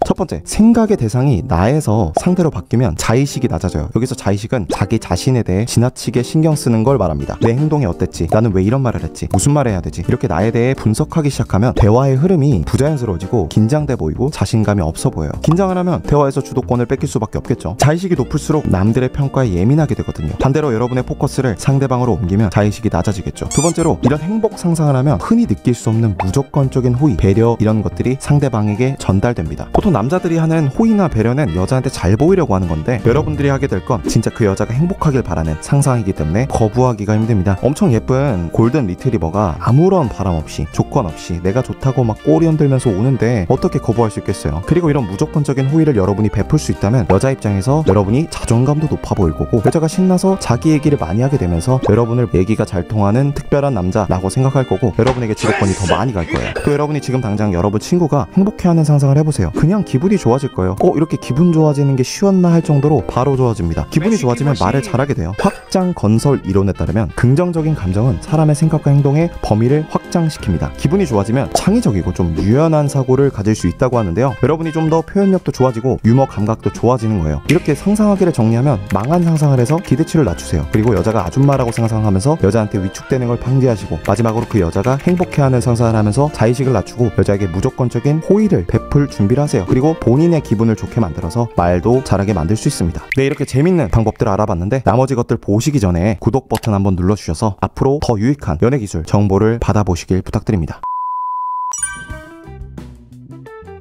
첫 번째, 생각의 대상이 나에서 상대로 바뀌면 자의식이 낮아져요. 여기서 자의식은 자기 자신에 대해 지나치게 신경 쓰는 걸 말합니다. 내 행동이 어땠지? 나는 왜 이런 말을 했지? 무슨 말을 해야 되지? 이렇게 나에 대해 분석하기 시작하면 대화의 흐름이 부자연스러워지고 긴장돼 보이고 자신감이 없어 보여요. 긴장을 하면 대화에서 주도권을 뺏길 수밖에 없겠죠. 자의식이 높을수록 남들의 평가에 예민하게 되거든요. 반대로 여러분의 포커스를 상대방으로 옮기면 자의식이 낮아지겠죠. 두 번째로, 이런 행복 상상을 하면 흔히 느낄 수 없는 무조건적인 호의, 배려, 이런 것들이 상대방에게 전달됩니다. 보통 남자들이 하는 호의나 배려는 여자한테 잘 보이려고 하는 건데 여러분들이 하게 될 건 진짜 그 여자가 행복하길 바라는 상상이기 때문에 거부하기가 힘듭니다. 엄청 예쁜 골든 리트리버가 아무런 바람 없이 조건 없이 내가 좋다고 막 꼬리 흔들면서 오는데 어떻게 거부할 수 있겠어요. 그리고 이런 무조건적인 호의를 여러분이 베풀 수 있다면 여자 입장에서 여러분이 자존감도 높아 보일 거고 여자가 신나서 자기 얘기를 많이 하게 되면서 여러분을 얘기가 잘 통하는 특별한 남자라고 생각할 거고 여러분에게 지도권이 더 많이 갈 거예요. 또 여러분이 지금 당장 여러분 친구가 행복해하는 상상을 해보세요. 그냥 기분이 좋아질 거예요. 이렇게 기분 좋아지는 게 쉬웠나 할 정도로 바로 좋아집니다. 기분이 좋아지면 말을 잘하게 돼요. 확장 건설 이론에 따르면 긍정적인 감정은 사람의 생각과 행동의 범위를 확장시킵니다. 기분이 좋아지면 창의적이고 좀 유연한 사고를 가질 수 있다고 하는데요. 여러분이 좀 더 표현력도 좋아지고 유머 감각도 좋아지는 거예요. 이렇게 상상하기를 정리하면 망한 상상을 해서 기대치를 낮추세요. 그리고 여자가 아줌마라고 상상하면서 여자한테 위축되는 걸 방지하시고 마지막으로 그 여자가 행복해하는 상상을 하면서 자의식을 낮추고 여자에게 무조건적인 호의를 베풀 준비를 하세요. 그리고 본인의 기분을 좋게 만들어서 말도 잘하게 만들 수 있습니다. 네, 이렇게 재밌는 방법들 알아봤는데 나머지 것들 보시기 전에 구독 버튼 한번 눌러주셔서 앞으로 더 유익한 연애기술 정보를 받아보시길 부탁드립니다.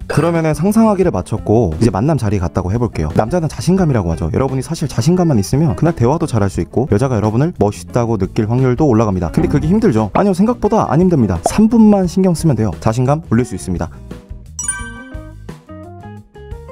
그러면은 상상하기를 마쳤고 이제 만남 자리에 갔다고 해볼게요. 남자는 자신감이라고 하죠. 여러분이 사실 자신감만 있으면 그날 대화도 잘할 수 있고 여자가 여러분을 멋있다고 느낄 확률도 올라갑니다. 근데 그게 힘들죠? 아니요, 생각보다 안 힘듭니다. 3분만 신경 쓰면 돼요. 자신감 올릴 수 있습니다.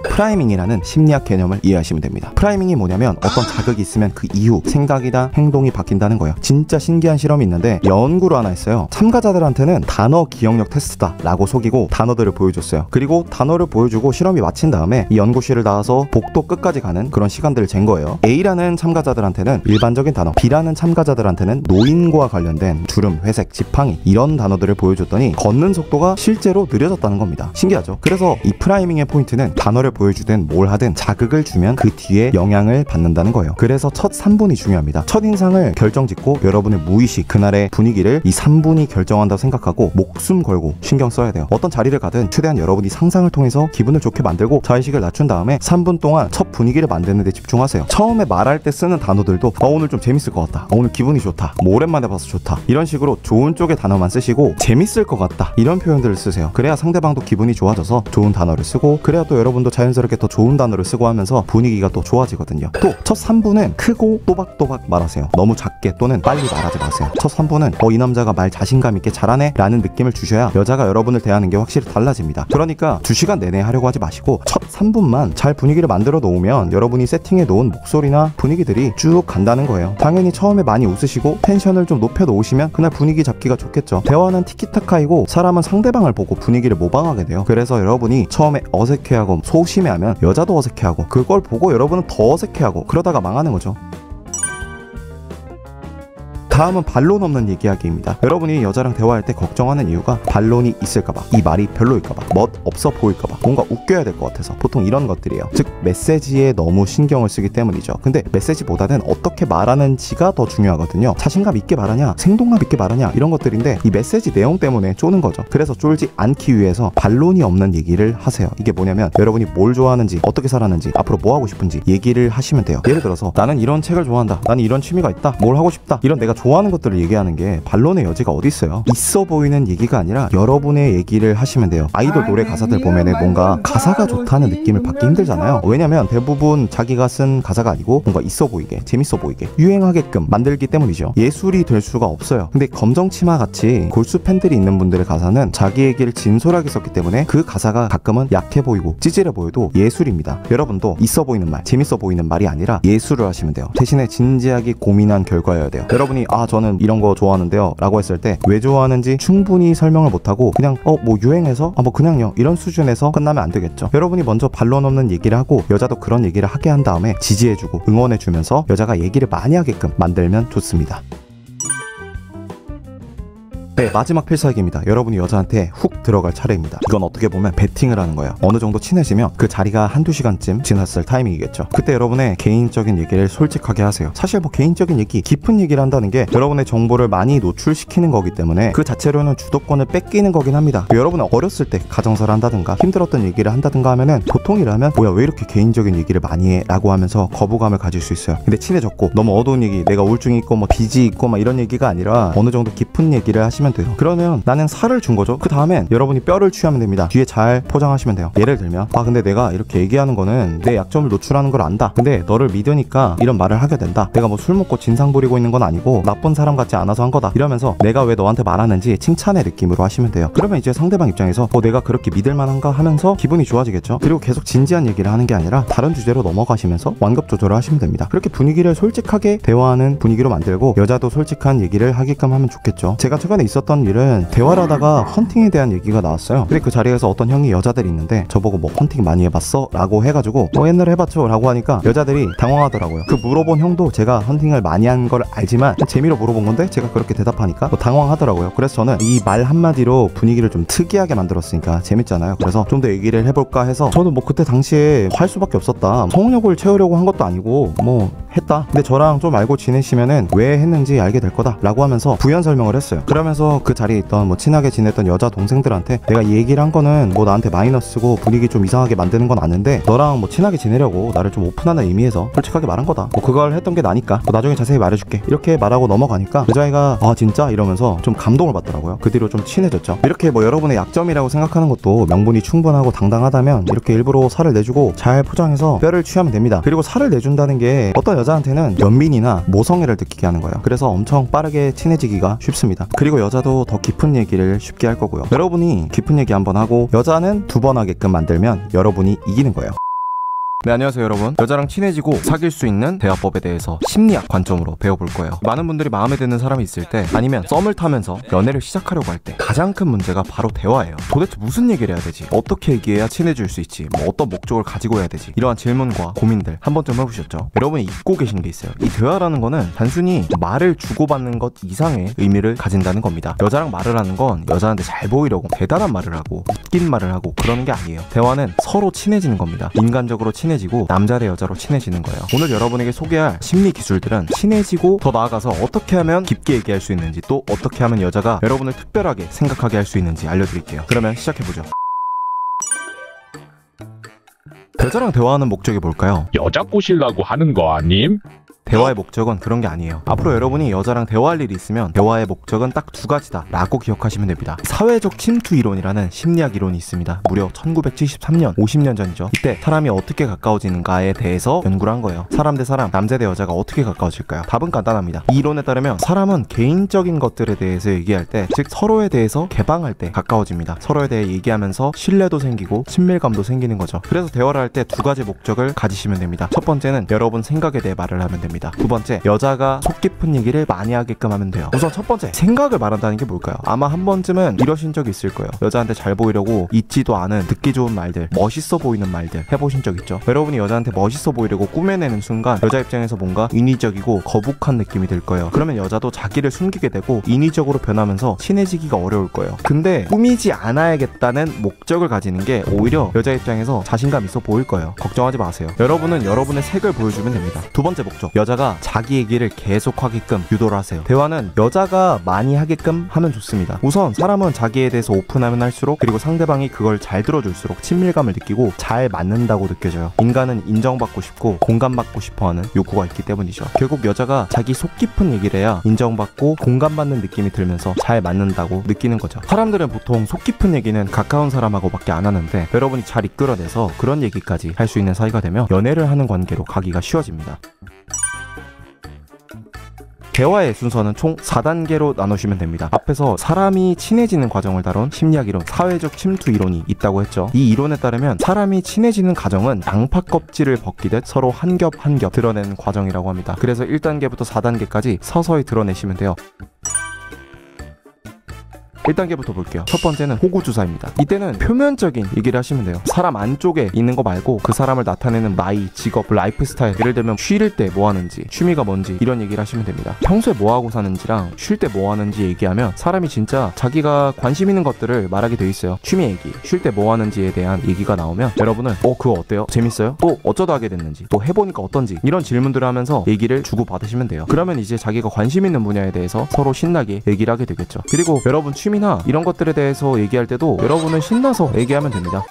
프라이밍이라는 심리학 개념을 이해하시면 됩니다. 프라이밍이 뭐냐면 어떤 자극이 있으면 그 이후 생각이나 행동이 바뀐다는 거예요. 진짜 신기한 실험이 있는데 연구를 하나 했어요. 참가자들한테는 단어 기억력 테스트다 라고 속이고 단어들을 보여줬어요. 그리고 단어를 보여주고 실험이 마친 다음에 이 연구실을 나와서 복도 끝까지 가는 그런 시간들을 잰 거예요. A라는 참가자들한테는 일반적인 단어, B라는 참가자들한테는 노인과 관련된 주름, 회색, 지팡이 이런 단어들을 보여줬더니 걷는 속도가 실제로 느려졌다는 겁니다. 신기하죠? 그래서 이 프라이밍의 포인트는 단어를 보여주든 뭘 하든 자극을 주면 그 뒤에 영향을 받는다는 거예요. 그래서 첫 3분이 중요합니다. 첫인상을 결정짓고 여러분의 무의식 그날의 분위기를 이 3분이 결정한다고 생각하고 목숨 걸고 신경 써야 돼요. 어떤 자리를 가든 최대한 여러분이 상상을 통해서 기분을 좋게 만들고 자의식을 낮춘 다음에 3분 동안 첫 분위기를 만드는 데 집중하세요. 처음에 말할 때 쓰는 단어들도 오늘 좀 재밌을 것 같다, 오늘 기분이 좋다, 뭐 오랜만에 봐서 좋다 이런 식으로 좋은 쪽의 단어만 쓰시고 재밌을 것 같다 이런 표현들을 쓰세요. 그래야 상대방도 기분이 좋아져서 좋은 단어를 쓰고 그래야 또 여러분도 자연스럽게 더 좋은 단어를 쓰고 하면서 분위기가 또 좋아지거든요. 또 첫 3분은 크고 또박또박 말하세요. 너무 작게 또는 빨리 말하지 마세요. 첫 3분은 이 남자가 말 자신감 있게 잘하네 라는 느낌을 주셔야 여자가 여러분을 대하는 게 확실히 달라집니다. 그러니까 2시간 내내 하려고 하지 마시고 첫 3분만 잘 분위기를 만들어 놓으면 여러분이 세팅해 놓은 목소리나 분위기들이 쭉 간다는 거예요. 당연히 처음에 많이 웃으시고 텐션을 좀 높여 놓으시면 그날 분위기 잡기가 좋겠죠. 대화는 티키타카이고 사람은 상대방을 보고 분위기를 모방하게 돼요. 그래서 여러분이 처음에 어색해하고 소심해하면 여자도 어색해하고 그걸 보고 여러분은 더 어색해하고 그러다가 망하는 거죠. 다음은 반론 없는 얘기하기입니다. 여러분이 여자랑 대화할 때 걱정하는 이유가 반론이 있을까봐, 이 말이 별로일까봐, 멋 없어 보일까봐, 뭔가 웃겨야 될 것 같아서 보통 이런 것들이에요. 즉 메시지에 너무 신경을 쓰기 때문이죠. 근데 메시지보다는 어떻게 말하는지가 더 중요하거든요. 자신감 있게 말하냐, 생동감 있게 말하냐 이런 것들인데 이 메시지 내용 때문에 쪼는 거죠. 그래서 쫄지 않기 위해서 반론이 없는 얘기를 하세요. 이게 뭐냐면 여러분이 뭘 좋아하는지, 어떻게 살았는지, 앞으로 뭐 하고 싶은지 얘기를 하시면 돼요. 예를 들어서 나는 이런 책을 좋아한다, 나는 이런 취미가 있다, 뭘 하고 싶다, 이런 내가 좋아하는 것들을 얘기하는 게 반론의 여지가 어디 있어요. 있어 보이는 얘기가 아니라 여러분의 얘기를 하시면 돼요. 아이돌 노래 가사들 보면은 뭔가 가사가 좋다는 느낌을 받기 힘들잖아요. 왜냐면 대부분 자기가 쓴 가사가 아니고 뭔가 있어 보이게, 재밌어 보이게, 유행하게끔 만들기 때문이죠. 예술이 될 수가 없어요. 근데 검정치마 같이 골수 팬들이 있는 분들의 가사는 자기 얘기를 진솔하게 썼기 때문에 그 가사가 가끔은 약해 보이고 찌질해 보여도 예술입니다. 여러분도 있어 보이는 말, 재밌어 보이는 말이 아니라 예술을 하시면 돼요. 대신에 진지하게 고민한 결과여야 돼요. 여러분이 저는 이런 거 좋아하는데요 라고 했을 때 왜 좋아하는지 충분히 설명을 못하고 그냥 뭐 유행해서 뭐 그냥요 이런 수준에서 끝나면 안 되겠죠. 여러분이 먼저 반론 없는 얘기를 하고 여자도 그런 얘기를 하게 한 다음에 지지해주고 응원해주면서 여자가 얘기를 많이 하게끔 만들면 좋습니다. 네, 마지막 필살기입니다. 여러분이 여자한테 훅 들어갈 차례입니다. 이건 어떻게 보면 배팅을 하는 거예요. 어느 정도 친해지면 그 자리가 한두 시간쯤 지났을 타이밍이겠죠. 그때 여러분의 개인적인 얘기를 솔직하게 하세요. 사실 뭐 개인적인 얘기, 깊은 얘기를 한다는 게 여러분의 정보를 많이 노출시키는 거기 때문에 그 자체로는 주도권을 뺏기는 거긴 합니다. 여러분은 어렸을 때 가정사를 한다든가 힘들었던 얘기를 한다든가 하면은 보통이라 하면 뭐야 왜 이렇게 개인적인 얘기를 많이 해? 라고 하면서 거부감을 가질 수 있어요. 근데 친해졌고 너무 어두운 얘기, 내가 우울증이 있고 뭐 빚이 있고 막 이런 얘기가 아니라 어느 정도 깊은 얘기를 하시면 하시면 돼요. 그러면 나는 살을 준 거죠. 그 다음엔 여러분이 뼈를 취하면 됩니다. 뒤에 잘 포장하시면 돼요. 예를 들면 근데 내가 이렇게 얘기하는 거는 내 약점을 노출하는 걸 안다. 근데 너를 믿으니까 이런 말을 하게 된다. 내가 뭐 술 먹고 진상 부리고 있는 건 아니고 나쁜 사람 같지 않아서 한 거다. 이러면서 내가 왜 너한테 말하는지 칭찬의 느낌으로 하시면 돼요. 그러면 이제 상대방 입장에서 내가 그렇게 믿을 만한가 하면서 기분이 좋아지겠죠. 그리고 계속 진지한 얘기를 하는 게 아니라 다른 주제로 넘어가시면서 완급 조절을 하시면 됩니다. 그렇게 분위기를 솔직하게 대화하는 분위기로 만들고 여자도 솔직한 얘기를 하게끔 하면 좋겠죠. 제가 최근에 있었던 일은 대화를 하다가 헌팅에 대한 얘기가 나왔어요. 근데 그 자리에서 어떤 형이 여자들이 있는데 저보고 뭐 헌팅 많이 해봤어? 라고 해가지고 옛날에 해봤죠 라고 하니까 여자들이 당황하더라고요. 그 물어본 형도 제가 헌팅을 많이 한 걸 알지만 재미로 물어본 건데 제가 그렇게 대답하니까 당황하더라고요. 그래서 저는 이 말 한마디로 분위기를 좀 특이하게 만들었으니까 재밌잖아요. 그래서 좀 더 얘기를 해볼까 해서 저는 뭐 그때 당시에 할 수밖에 없었다. 성욕을 채우려고 한 것도 아니고 뭐 했다. 근데 저랑 좀 알고 지내시면은 왜 했는지 알게 될 거다 라고 하면서 부연 설명을 했어요. 그러면서 그 자리에 있던 뭐 친하게 지냈던 여자 동생들한테 내가 이 얘기를 한 거는 뭐 나한테 마이너스고 분위기 좀 이상하게 만드는 건 아는데 너랑 뭐 친하게 지내려고 나를 좀 오픈하는 의미에서 솔직하게 말한 거다. 뭐 그걸 했던 게 나니까 뭐 나중에 자세히 말해줄게. 이렇게 말하고 넘어가니까 여자애가 진짜 이러면서 좀 감동을 받더라고요. 그 뒤로 좀 친해졌죠. 이렇게 뭐 여러분의 약점이라고 생각하는 것도 명분이 충분하고 당당하다면 이렇게 일부러 살을 내주고 잘 포장해서 뼈를 취하면 됩니다. 그리고 살을 내준다는 게 어떤 여자한테는 연민이나 모성애를 느끼게 하는 거예요. 그래서 엄청 빠르게 친해지기가 쉽습니다. 그리고 여자도 더 깊은 얘기를 쉽게 할 거고요. 여러분이 깊은 얘기 한번 하고 여자는 2번 하게끔 만들면 여러분이 이기는 거예요. 네, 안녕하세요 여러분. 여자랑 친해지고 사귈 수 있는 대화법에 대해서 심리학 관점으로 배워볼 거예요. 많은 분들이 마음에 드는 사람이 있을 때 아니면 썸을 타면서 연애를 시작하려고 할 때 가장 큰 문제가 바로 대화예요. 도대체 무슨 얘기를 해야 되지? 어떻게 얘기해야 친해질 수 있지? 뭐 어떤 목적을 가지고 해야 되지? 이러한 질문과 고민들 한 번쯤 해보셨죠? 여러분이 잊고 계신 게 있어요. 이 대화라는 거는 단순히 말을 주고받는 것 이상의 의미를 가진다는 겁니다. 여자랑 말을 하는 건 여자한테 잘 보이려고 대단한 말을 하고 웃긴 말을 하고 그러는 게 아니에요. 대화는 서로 친해지는 겁니다. 인간적으로 친해지고 남자 대 여자로 친해지는 거예요. 오늘 여러분에게 소개할 심리 기술들은 친해지고 더 나아가서 어떻게 하면 깊게 얘기할 수 있는지 또 어떻게 하면 여자가 여러분을 특별하게 생각하게 할 수 있는지 알려드릴게요. 그러면 시작해보죠. 여자랑 대화하는 목적이 뭘까요? 여자 꼬시려고 하는 거 아님? 대화의 목적은 그런 게 아니에요. 앞으로 여러분이 여자랑 대화할 일이 있으면 대화의 목적은 딱 2가지다 라고 기억하시면 됩니다. 사회적 침투 이론이라는 심리학 이론이 있습니다. 무려 1973년 50년 전이죠. 이때 사람이 어떻게 가까워지는가에 대해서 연구를 한 거예요. 사람 대 사람, 남자 대 여자가 어떻게 가까워질까요? 답은 간단합니다. 이 이론에 따르면 사람은 개인적인 것들에 대해서 얘기할 때, 즉 서로에 대해서 개방할 때 가까워집니다. 서로에 대해 얘기하면서 신뢰도 생기고 친밀감도 생기는 거죠. 그래서 대화를 할 때 2가지 목적을 가지시면 됩니다. 첫 번째는 여러분 생각에 대해 말을 하면 됩니다. 2번째, 여자가 속 깊은 얘기를 많이 하게끔 하면 돼요. 우선 첫 번째, 생각을 말한다는 게 뭘까요? 아마 한 번쯤은 이러신 적이 있을 거예요. 여자한테 잘 보이려고 있지도 않은 듣기 좋은 말들, 멋있어 보이는 말들 해보신 적 있죠? 여러분이 여자한테 멋있어 보이려고 꾸며내는 순간 여자 입장에서 뭔가 인위적이고 거북한 느낌이 들 거예요. 그러면 여자도 자기를 숨기게 되고 인위적으로 변하면서 친해지기가 어려울 거예요. 근데 꾸미지 않아야겠다는 목적을 가지는 게 오히려 여자 입장에서 자신감 있어 보일 거예요. 걱정하지 마세요. 여러분은 여러분의 색을 보여주면 됩니다. 2번째 목적, 여자가 자기 얘기를 계속 하게끔 유도를 하세요. 대화는 여자가 많이 하게끔 하면 좋습니다. 우선 사람은 자기에 대해서 오픈하면 할수록, 그리고 상대방이 그걸 잘 들어줄수록 친밀감을 느끼고 잘 맞는다고 느껴져요. 인간은 인정받고 싶고 공감받고 싶어하는 욕구가 있기 때문이죠. 결국 여자가 자기 속 깊은 얘기를 해야 인정받고 공감받는 느낌이 들면서 잘 맞는다고 느끼는 거죠. 사람들은 보통 속 깊은 얘기는 가까운 사람하고밖에 안 하는데 여러분이 잘 이끌어내서 그런 얘기까지 할 수 있는 사이가 되면 연애를 하는 관계로 가기가 쉬워집니다. 대화의 순서는 총 4단계로 나누시면 됩니다. 앞에서 사람이 친해지는 과정을 다룬 심리학 이론, 사회적 침투 이론이 있다고 했죠. 이 이론에 따르면 사람이 친해지는 과정은 양파 껍질을 벗기듯 서로 한 겹 한 겹 드러내는 과정이라고 합니다. 그래서 1단계부터 4단계까지 서서히 드러내시면 돼요. 1단계부터 볼게요. 첫 번째는 호구주사입니다. 이때는 표면적인 얘기를 하시면 돼요. 사람 안쪽에 있는 거 말고 그 사람을 나타내는 나이, 직업, 라이프 스타일, 예를 들면 쉴 때 뭐 하는지, 취미가 뭔지 이런 얘기를 하시면 됩니다. 평소에 뭐 하고 사는지랑 쉴 때 뭐 하는지 얘기하면 사람이 진짜 자기가 관심 있는 것들을 말하게 돼 있어요. 취미 얘기, 쉴 때 뭐 하는지에 대한 얘기가 나오면 여러분은 그거 어때요? 재밌어요? 또 어쩌다 하게 됐는지, 또 해보니까 어떤지, 이런 질문들을 하면서 얘기를 주고받으시면 돼요. 그러면 이제 자기가 관심 있는 분야에 대해서 서로 신나게 얘기를 하게 되겠죠. 그리고 여러분 취미나 이런 것들에 대해서 얘기할 때도 여러분은 신나서 얘기하면 됩니다.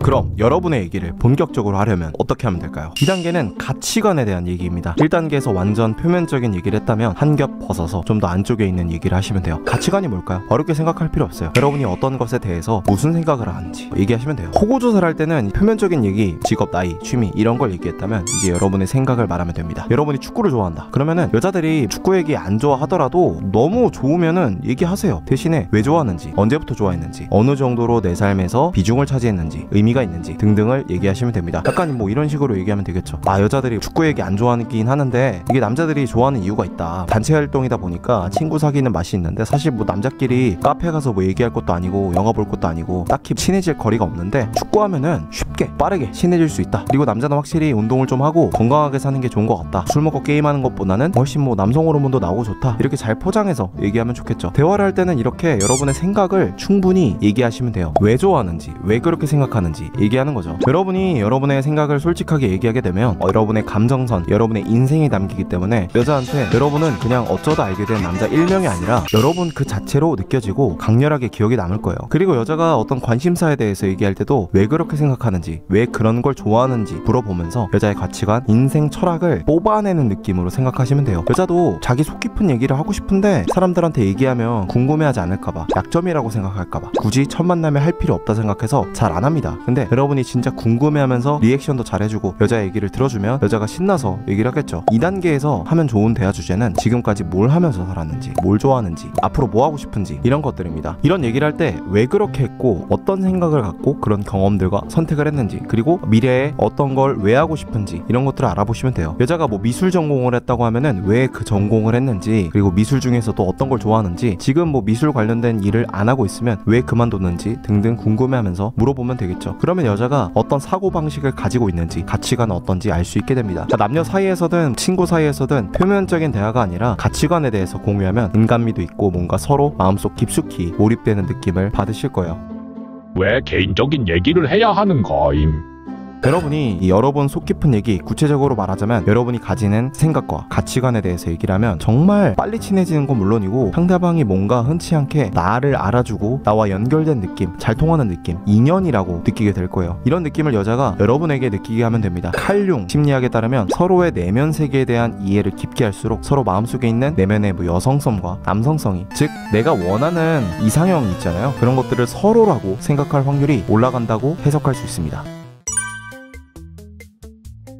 그럼 여러분의 얘기를 본격적으로 하려면 어떻게 하면 될까요? 2단계는 가치관에 대한 얘기입니다. 1단계에서 완전 표면적인 얘기를 했다면 한 겹 벗어서 좀 더 안쪽에 있는 얘기를 하시면 돼요. 가치관이 뭘까요? 어렵게 생각할 필요 없어요. 여러분이 어떤 것에 대해서 무슨 생각을 하는지 얘기하시면 돼요. 호구조사를 할 때는 표면적인 얘기, 직업, 나이, 취미 이런 걸 얘기했다면 이제 여러분의 생각을 말하면 됩니다. 여러분이 축구를 좋아한다. 그러면은 여자들이 축구 얘기 안 좋아하더라도 너무 좋으면은 얘기하세요. 대신에 왜 좋아하는지, 언제부터 좋아했는지, 어느 정도로 내 삶에서 비중을 차지했는지, 의미가 있는지 등등을 얘기하시면 됩니다. 약간 뭐 이런 식으로 얘기하면 되겠죠. 여자들이 축구 얘기 안 좋아하긴 하는데 이게 남자들이 좋아하는 이유가 있다. 단체 활동이다 보니까 친구 사귀는 맛이 있는데 사실 뭐 남자끼리 카페 가서 뭐 얘기할 것도 아니고 영화 볼 것도 아니고 딱히 친해질 거리가 없는데 축구하면은 쉽게 빠르게 친해질 수 있다. 그리고 남자는 확실히 운동을 좀 하고 건강하게 사는 게 좋은 것 같다. 술 먹고 게임하는 것보다는 훨씬 뭐 남성 호르몬도 나오고 좋다. 이렇게 잘 포장해서 얘기하면 좋겠죠. 대화를 할 때는 이렇게 여러분의 생각을 충분히 얘기하시면 돼요. 왜 좋아하는지, 왜 그렇게 생각하는지 얘기하는 거죠. 여러분이 여러분의 생각을 솔직하게 얘기하게 되면 여러분의 감정선, 여러분의 인생이 담기기 때문에 여자한테 여러분은 그냥 어쩌다 알게 된 남자 1명이 아니라 여러분 그 자체로 느껴지고 강렬하게 기억이 남을 거예요. 그리고 여자가 어떤 관심사에 대해서 얘기할 때도 왜 그렇게 생각하는지, 왜 그런 걸 좋아하는지 물어보면서 여자의 가치관, 인생 철학을 뽑아내는 느낌으로 생각하시면 돼요. 여자도 자기 속 깊은 얘기를 하고 싶은데 사람들한테 얘기하면 궁금해하지 않을까봐, 약점이라고 생각할까봐 굳이 첫 만남에 할 필요 없다 생각해서 잘 안 합니다. 근데 여러분이 진짜 궁금해하면서 리액션도 잘해주고 여자 얘기를 들어주면 여자가 신나서 얘기를 하겠죠. 2단계에서 하면 좋은 대화 주제는 지금까지 뭘 하면서 살았는지, 뭘 좋아하는지, 앞으로 뭐 하고 싶은지 이런 것들입니다. 이런 얘기를 할 때 왜 그렇게 했고 어떤 생각을 갖고 그런 경험들과 선택을 했는지, 그리고 미래에 어떤 걸 왜 하고 싶은지 이런 것들을 알아보시면 돼요. 여자가 뭐 미술 전공을 했다고 하면은 왜 그 전공을 했는지, 그리고 미술 중에서도 어떤 걸 좋아하는지, 지금 뭐 미술 관련된 일을 안 하고 있으면 왜 그만뒀는지 등등 궁금해하면서 물어보면 되겠죠. 그러면 여자가 어떤 사고방식을 가지고 있는지, 가치관은 어떤지 알 수 있게 됩니다. 남녀 사이에서든 친구 사이에서든 표면적인 대화가 아니라 가치관에 대해서 공유하면 인간미도 있고 뭔가 서로 마음속 깊숙이 몰입되는 느낌을 받으실 거예요. 왜 개인적인 얘기를 해야 하는 거임? 여러분이 여러분 속 깊은 얘기, 구체적으로 말하자면 여러분이 가지는 생각과 가치관에 대해서 얘기를 하면 정말 빨리 친해지는 건 물론이고 상대방이 뭔가 흔치 않게 나를 알아주고 나와 연결된 느낌, 잘 통하는 느낌, 인연이라고 느끼게 될 거예요. 이런 느낌을 여자가 여러분에게 느끼게 하면 됩니다. 칼융 심리학에 따르면 서로의 내면 세계에 대한 이해를 깊게 할수록 서로 마음속에 있는 내면의 뭐 여성성과 남성성이, 즉 내가 원하는 이상형 있잖아요. 그런 것들을 서로라고 생각할 확률이 올라간다고 해석할 수 있습니다.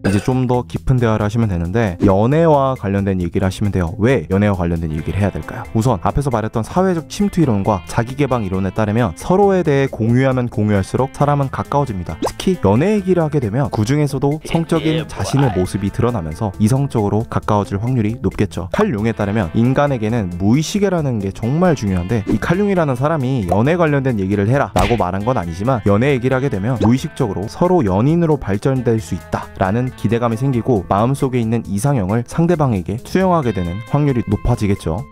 이제 좀 더 깊은 대화를 하시면 되는데 연애와 관련된 얘기를 하시면 돼요. 왜 연애와 관련된 얘기를 해야 될까요? 우선 앞에서 말했던 사회적 침투 이론과 자기개방 이론에 따르면 서로에 대해 공유하면 공유할수록 사람은 가까워집니다. 특히 연애 얘기를 하게 되면 그 중에서도 성적인 자신의 모습이 드러나면서 이성적으로 가까워질 확률이 높겠죠. 칼융에 따르면 인간에게는 무의식이라는 게 정말 중요한데, 이 칼융이라는 사람이 연애 관련된 얘기를 해라 라고 말한 건 아니지만 연애 얘기를 하게 되면 무의식적으로 서로 연인으로 발전될 수 있다 라는 기대감이 생기고 마음속에 있는 이상형을 상대방에게 투영하게 되는 확률이 높아지겠죠.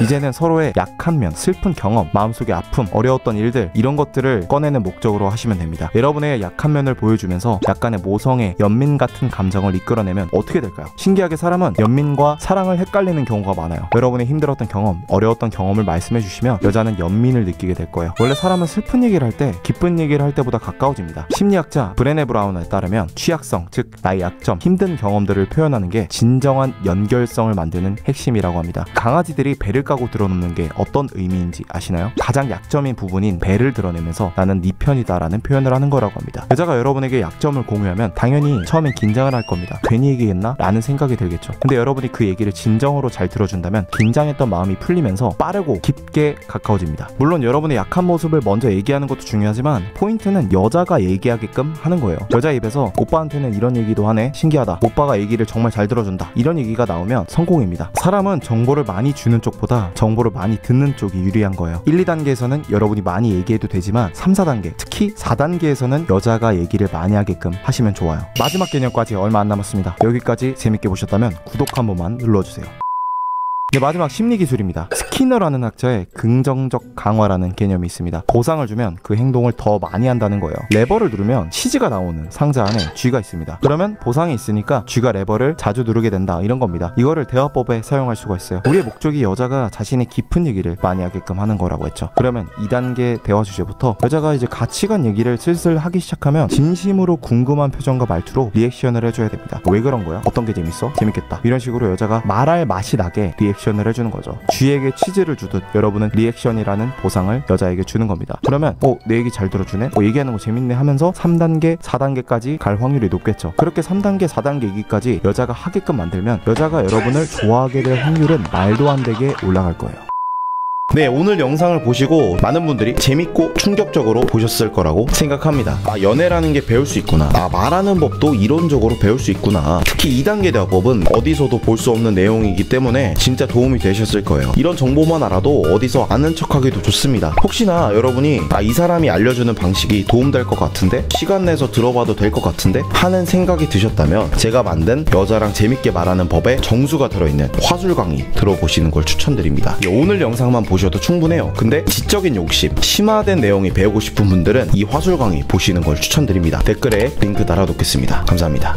이제는 서로의 약한 면, 슬픈 경험, 마음속의 아픔, 어려웠던 일들 이런 것들을 꺼내는 목적으로 하시면 됩니다. 여러분의 약한 면을 보여주면서 약간의 모성의 연민 같은 감정을 이끌어내면 어떻게 될까요? 신기하게 사람은 연민과 사랑을 헷갈리는 경우가 많아요. 여러분의 힘들었던 경험, 어려웠던 경험을 말씀해 주시면 여자는 연민을 느끼게 될 거예요. 원래 사람은 슬픈 얘기를 할 때 기쁜 얘기를 할 때보다 가까워집니다. 심리학자 브레네 브라운에 따르면 취약성, 즉 나의 약점, 힘든 경험들을 표현하는 게 진정한 연결성을 만드는 핵심이라고 합니다. 강아지들이 배를 까고 드러놓는 게 어떤 의미인지 아시나요? 가장 약점인 부분인 배를 드러내면서 나는 네 편이다 라는 표현을 하는 거라고 합니다. 여자가 여러분에게 약점을 공유하면 당연히 처음엔 긴장을 할 겁니다. 괜히 얘기했나? 라는 생각이 들겠죠. 근데 여러분이 그 얘기를 진정으로 잘 들어준다면 긴장했던 마음이 풀리면서 빠르고 깊게 가까워집니다. 물론 여러분의 약한 모습을 먼저 얘기하는 것도 중요하지만 포인트는 여자가 얘기하게끔 하는 거예요. 여자 입에서 오빠한테는 이런 얘기도 하네, 신기하다, 오빠가 얘기를 정말 잘 들어준다, 이런 얘기가 나오면 성공입니다. 사람은 정보를 많이 주는 쪽보다 정보를 많이 듣는 쪽이 유리한 거예요. 1, 2단계에서는 여러분이 많이 얘기해도 되지만 3, 4단계, 특히 4단계에서는 여자가 얘기를 많이 하게끔 하시면 좋아요. 마지막 개념까지 얼마 안 남았습니다. 여기까지 재밌게 보셨다면 구독 한 번만 눌러주세요. 네, 마지막 심리 기술입니다. 스키너라는 학자의 긍정적 강화라는 개념이 있습니다. 보상을 주면 그 행동을 더 많이 한다는 거예요. 레버를 누르면 치즈가 나오는 상자 안에 쥐가 있습니다. 그러면 보상이 있으니까 쥐가 레버를 자주 누르게 된다, 이런 겁니다. 이거를 대화법에 사용할 수가 있어요. 우리의 목적이 여자가 자신의 깊은 얘기를 많이 하게끔 하는 거라고 했죠. 그러면 2단계 대화 주제부터 여자가 이제 가치관 얘기를 슬슬 하기 시작하면 진심으로 궁금한 표정과 말투로 리액션을 해줘야 됩니다. 왜 그런 거야? 어떤 게 재밌어? 재밌겠다. 이런 식으로 여자가 말할 맛이 나게 리액션을 해주는 거죠. 쥐에게 치즈를 주듯 여러분은 리액션이라는 보상을 여자에게 주는 겁니다. 그러면 내 얘기 잘 들어주네? 얘기하는 거 재밌네 하면서 3단계, 4단계까지 갈 확률이 높겠죠. 그렇게 3단계, 4단계 얘기까지 여자가 하게끔 만들면 여자가 여러분을 좋아하게 될 확률은 말도 안 되게 올라갈 거예요. 네, 오늘 영상을 보시고 많은 분들이 재밌고 충격적으로 보셨을 거라고 생각합니다. 연애라는 게 배울 수 있구나. 말하는 법도 이론적으로 배울 수 있구나. 특히 2단계 대화법은 어디서도 볼 수 없는 내용이기 때문에 진짜 도움이 되셨을 거예요. 이런 정보만 알아도 어디서 아는 척하기도 좋습니다. 혹시나 여러분이 이 사람이 알려주는 방식이 도움될 것 같은데, 시간 내서 들어봐도 될 것 같은데 하는 생각이 드셨다면 제가 만든 여자랑 재밌게 말하는 법에 정수가 들어있는 화술 강의 들어보시는 걸 추천드립니다. 오늘 영상만 보셔도 충분해요. 근데 지적인 욕심, 심화된 내용이 배우고 싶은 분들은 이 화술 강의 보시는 걸 추천드립니다. 댓글에 링크 달아놓겠습니다. 감사합니다.